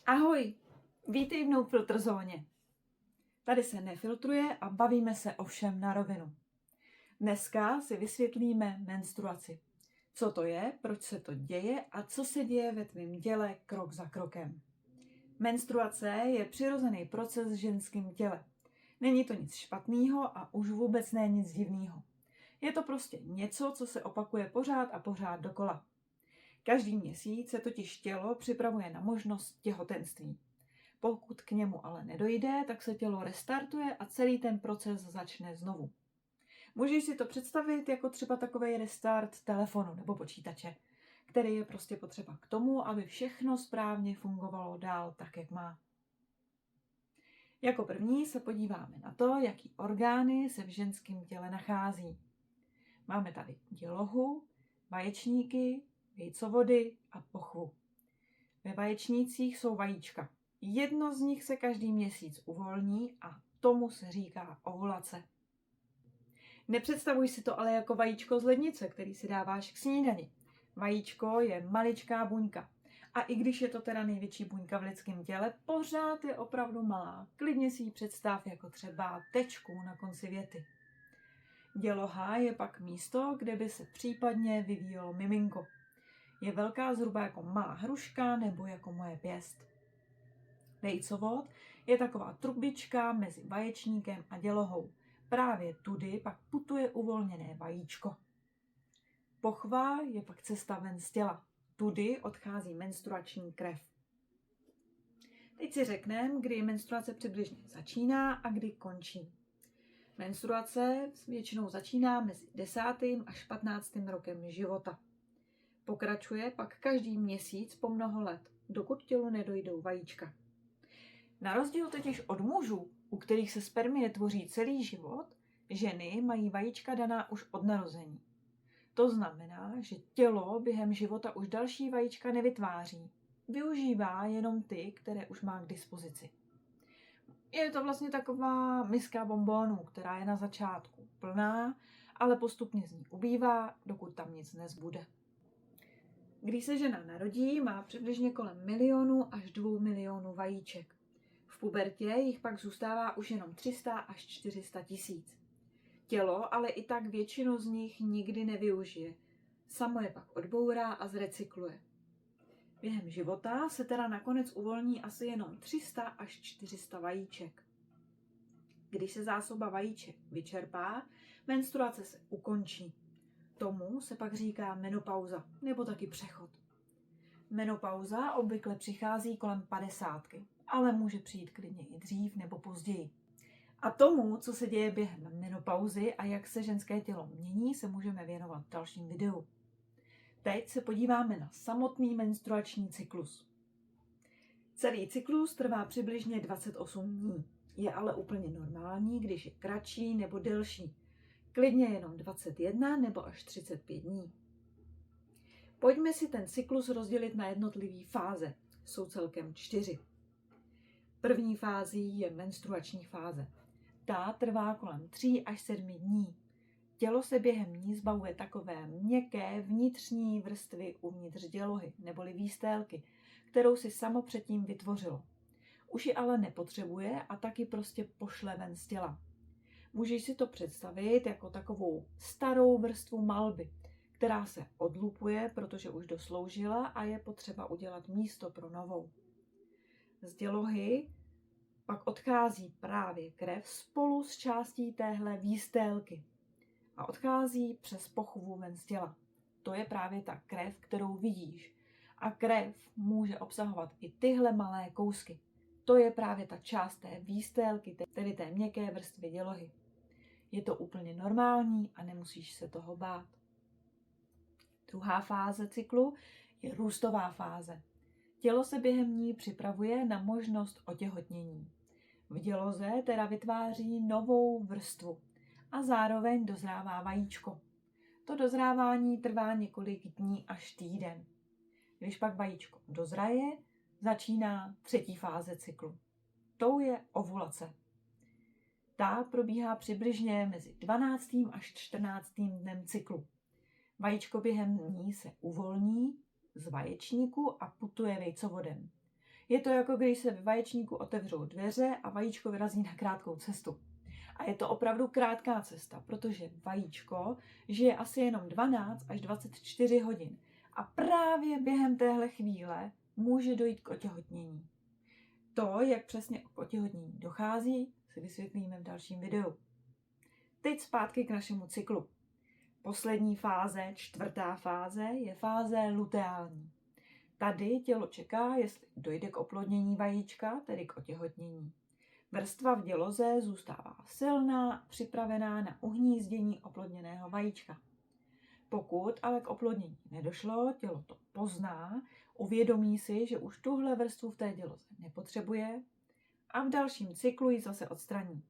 Ahoj, vítej v No Filter zóně. Tady se nefiltruje a bavíme se o všem na rovinu. Dneska si vysvětlíme menstruaci. Co to je, proč se to děje a co se děje ve tvém těle krok za krokem. Menstruace je přirozený proces v ženském těle. Není to nic špatného a už vůbec ne nic divného. Je to prostě něco, co se opakuje pořád a pořád dokola. Každý měsíc se totiž tělo připravuje na možnost těhotenství. Pokud k němu ale nedojde, tak se tělo restartuje a celý ten proces začne znovu. Můžeš si to představit jako třeba takový restart telefonu nebo počítače, který je prostě potřeba k tomu, aby všechno správně fungovalo dál tak, jak má. Jako první se podíváme na to, jaký orgány se v ženském těle nachází. Máme tady dělohu, vaječníky, vejcovody a pochvu. Ve vaječnících jsou vajíčka. Jedno z nich se každý měsíc uvolní a tomu se říká ovulace. Nepředstavuj si to ale jako vajíčko z lednice, který si dáváš k snídani. Vajíčko je maličká buňka. A i když je to teda největší buňka v lidském těle, pořád je opravdu malá. Klidně si ji představ jako třeba tečku na konci věty. Děloha je pak místo, kde by se případně vyvíjelo miminko. Je velká zhruba jako malá hruška nebo jako moje pěst. Vejcovod je taková trubička mezi vaječníkem a dělohou. Právě tudy pak putuje uvolněné vajíčko. Pochva je pak cesta ven z těla. Tudy odchází menstruační krev. Teď si řekneme, kdy menstruace přibližně začíná a kdy končí. Menstruace většinou začíná mezi 10. až 15. rokem života. Pokračuje pak každý měsíc po mnoho let, dokud tělu nedojdou vajíčka. Na rozdíl totiž od mužů, u kterých se spermie tvoří celý život, ženy mají vajíčka daná už od narození. To znamená, že tělo během života už další vajíčka nevytváří. Využívá jenom ty, které už má k dispozici. Je to vlastně taková miska bonbonů, která je na začátku plná, ale postupně z ní ubývá, dokud tam nic nezbude. Když se žena narodí, má přibližně kolem 1 milionu až 2 milionů vajíček. V pubertě jich pak zůstává už jenom 300 až 400 tisíc. Tělo ale i tak většinu z nich nikdy nevyužije. Samo je pak odbourá a zrecykluje. Během života se teda nakonec uvolní asi jenom 300 až 400 vajíček. Když se zásoba vajíček vyčerpá, menstruace se ukončí. Tomu se pak říká menopauza nebo taky přechod. Menopauza obvykle přichází kolem 50, ale může přijít klidně i dřív nebo později. A tomu, co se děje během menopauzy a jak se ženské tělo mění, se můžeme věnovat v dalším videu. Teď se podíváme na samotný menstruační cyklus. Celý cyklus trvá přibližně 28 dní. Je ale úplně normální, když je kratší nebo delší. Klidně jenom 21 nebo až 35 dní. Pojďme si ten cyklus rozdělit na jednotlivé fáze. Jsou celkem 4. První fází je menstruační fáze. Ta trvá kolem 3 až 7 dní. Tělo se během ní zbavuje takové měkké vnitřní vrstvy uvnitř dělohy, neboli výstélky, kterou si samo předtím vytvořilo. Už ji ale nepotřebuje a taky prostě pošle ven z těla. Můžeš si to představit jako takovou starou vrstvu malby, která se odlupuje, protože už dosloužila a je potřeba udělat místo pro novou. Z dělohy pak odchází právě krev spolu s částí téhle výstélky a odchází přes pochvu ven z těla. To je právě ta krev, kterou vidíš. A krev může obsahovat i tyhle malé kousky. To je právě ta část té výstélky, tedy té měkké vrstvy dělohy. Je to úplně normální a nemusíš se toho bát. Druhá fáze cyklu je růstová fáze. Tělo se během ní připravuje na možnost otěhotnění. V děloze teda vytváří novou vrstvu a zároveň dozrává vajíčko. To dozrávání trvá několik dní až týden. Když pak vajíčko dozraje, začíná třetí fáze cyklu. Tou je ovulace. Ta probíhá přibližně mezi 12. až 14. dnem cyklu. Vajíčko během ní se uvolní z vaječníku a putuje vejcovodem. Je to jako když se ve vaječníku otevřou dveře a vajíčko vyrazí na krátkou cestu. A je to opravdu krátká cesta, protože vajíčko žije asi jenom 12 až 24 hodin. A právě během téhle chvíle může dojít k otěhotnění. To, jak přesně k otěhotnění dochází, si vysvětlíme v dalším videu. Teď zpátky k našemu cyklu. Poslední fáze, 4. fáze, je fáze luteální. Tady tělo čeká, jestli dojde k oplodnění vajíčka, tedy k otěhotnění. Vrstva v děloze zůstává silná, připravená na uhnízdění oplodněného vajíčka. Pokud ale k oplodnění nedošlo, tělo to pozná, uvědomí si, že už tuhle vrstvu v té děloze nepotřebuje a v dalším cyklu ji zase odstraní.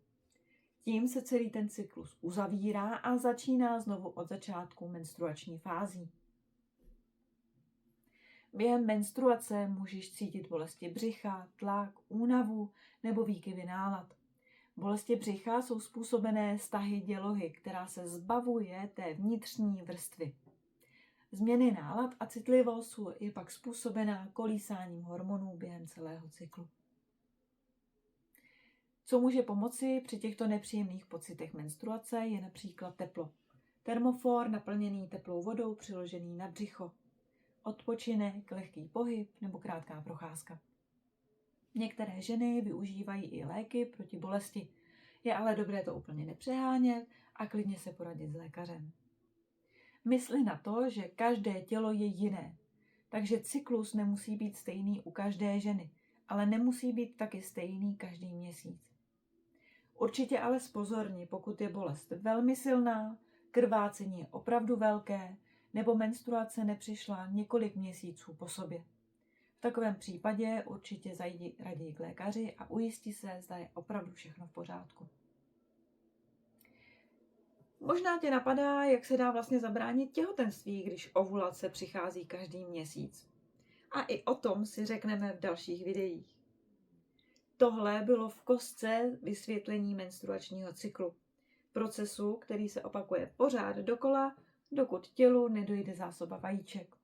Tím se celý ten cyklus uzavírá a začíná znovu od začátku menstruační fází. Během menstruace můžeš cítit bolesti břicha, tlak, únavu nebo výkyvy nálad. Bolesti břicha jsou způsobené stahy dělohy, která se zbavuje té vnitřní vrstvy. Změny nálad a citlivost je pak způsobená kolísáním hormonů během celého cyklu. Co může pomoci při těchto nepříjemných pocitech menstruace je například teplo. Termofor naplněný teplou vodou přiložený na břicho. Odpočinek, lehký pohyb nebo krátká procházka. Některé ženy využívají i léky proti bolesti. Je ale dobré to úplně nepřehánět a klidně se poradit s lékařem. Mysli na to, že každé tělo je jiné, takže cyklus nemusí být stejný u každé ženy, ale nemusí být taky stejný každý měsíc. Určitě ale zpozorni, pokud je bolest velmi silná, krvácení je opravdu velké, nebo menstruace nepřišla několik měsíců po sobě. V takovém případě určitě zajdi raději k lékaři a ujisti se, zda je opravdu všechno v pořádku. Možná tě napadá, jak se dá vlastně zabránit těhotenství, když ovulace přichází každý měsíc. A i o tom si řekneme v dalších videích. Tohle bylo v kostce vysvětlení menstruačního cyklu. Procesu, který se opakuje pořád dokola, dokud tělu nedojde zásoba vajíček.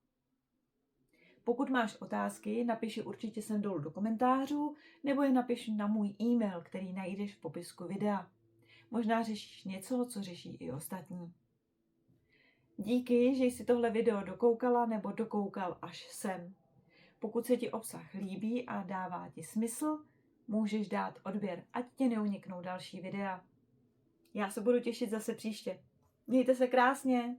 Pokud máš otázky, napiš je určitě sem dolů do komentářů, nebo je napiš na můj e-mail, který najdeš v popisku videa. Možná řešíš něco, co řeší i ostatní. Díky, že jsi tohle video dokoukala nebo dokoukal až sem. Pokud se ti obsah líbí a dává ti smysl, můžeš dát odběr, ať tě neuniknou další videa. Já se budu těšit zase příště. Mějte se krásně!